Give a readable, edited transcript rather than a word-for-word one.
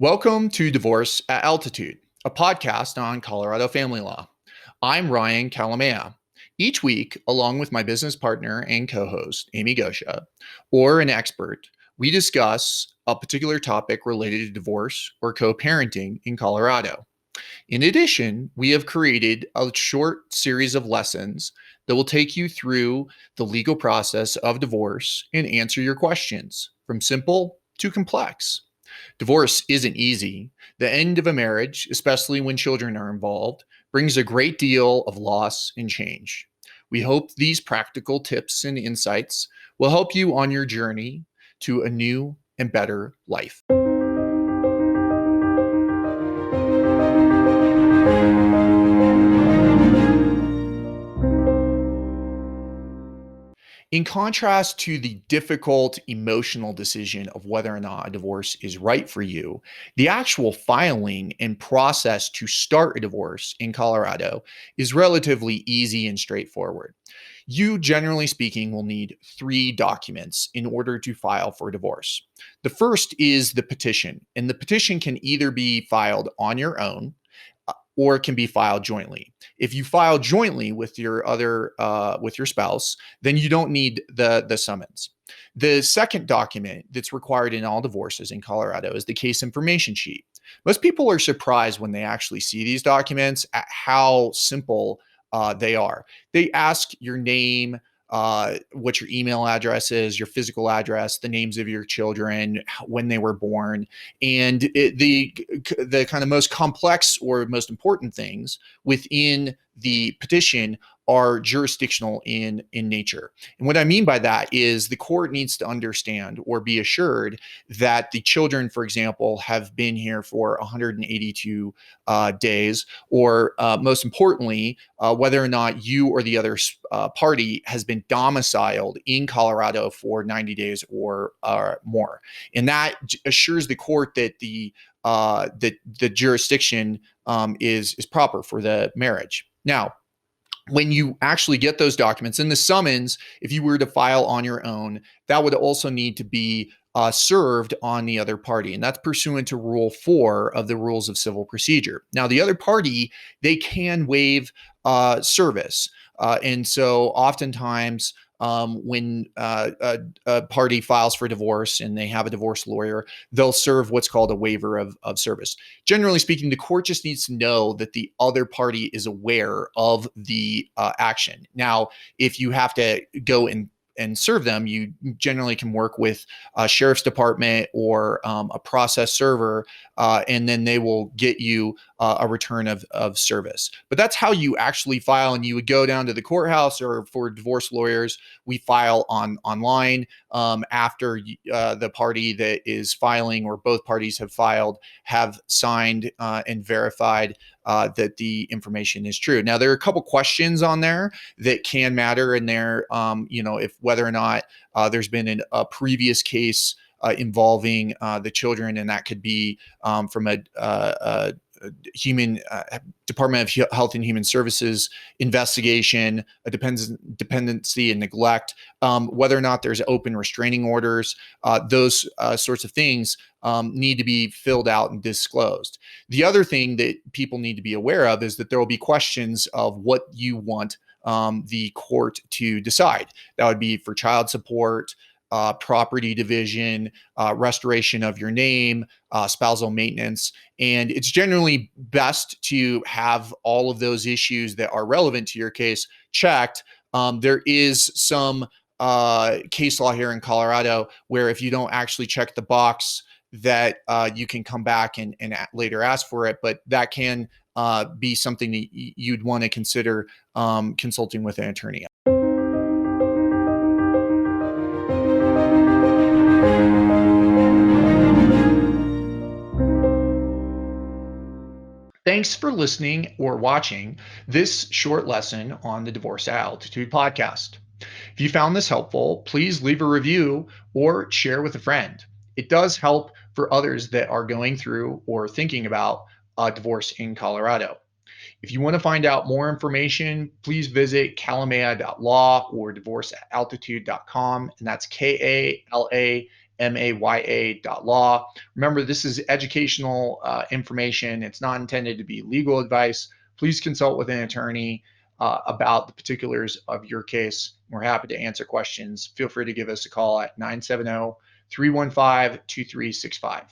Welcome to Divorce at Altitude, a podcast on Colorado family law. I'm Ryan Kalamaya. Each week, along with my business partner and co host, Amy Goscha, or an expert, we discuss a particular topic related to divorce or co parenting in Colorado. In addition, we have created a short series of lessons that will take you through the legal process of divorce and answer your questions, from simple to complex. Divorce isn't easy. The end of a marriage, especially when children are involved, brings a great deal of loss and change. We hope these practical tips and insights will help you on your journey to a new and better life. In contrast to the difficult emotional decision of whether or not a divorce is right for you, the actual filing and process to start a divorce in Colorado is relatively easy and straightforward. You, generally speaking, will need three documents in order to file for a divorce. The first is the petition, and the petition can either be filed on your own or it can be filed jointly. If you file jointly with your spouse, then you don't need the summons. The second document that's required in all divorces in Colorado is the case information sheet. Most people are surprised when they actually see these documents at how simple they are. They ask your name, what your email address is, your physical address, the names of your children, when they were born, and the kind of most complex or most important things within the petition are jurisdictional in nature. And what I mean by that is the court needs to understand or be assured that the children, for example, have been here for 182 days, or most importantly, whether or not you or the other party has been domiciled in Colorado for 90 days or more. And that assures the court that the jurisdiction is proper for the marriage. Now, when you actually get those documents in the summons, if you were to file on your own, that would also need to be served on the other party. And that's pursuant to Rule 4 of the Rules of Civil Procedure. Now, the other party, they can waive service. And so oftentimes, when a party files for divorce and they have a divorce lawyer, they'll serve what's called a waiver of service. Generally speaking, the court just needs to know that the other party is aware of the action. Now, if you have to go and serve them, you generally can work with a sheriff's department or a process server, and then they will get you a return of service. But that's how you actually file, and you would go down to the courthouse, or for divorce lawyers, we file online after the party that is filing, or both parties have filed, have signed and verified that the information is true. Now, there are a couple questions on there that can matter in there, if whether or not there's been a previous case involving the children, and that could be from a human Department of Health and Human Services investigation, a dependency and neglect, whether or not there's open restraining orders, those sorts of things need to be filled out and disclosed. The other thing that people need to be aware of is that there will be questions of what you want the court to decide. That would be for child support, property division, restoration of your name, spousal maintenance. And it's generally best to have all of those issues that are relevant to your case checked. There is some case law here in Colorado where if you don't actually check the box, that you can come back and later ask for it, but that can be something that you'd want to consider consulting with an attorney. Thanks for listening or watching this short lesson on the Divorce at Altitude podcast. If you found this helpful, please leave a review or share with a friend. It does help for others that are going through or thinking about divorce in Colorado. If you want to find out more information, please visit kalamaya.law or divorceataltitude.com, and that's KALAMAYA.com. maya.law. Remember, this is educational information. It's not intended to be legal advice. Please consult with an attorney about the particulars of your case. We're happy to answer questions. Feel free to give us a call at 970-315-2365.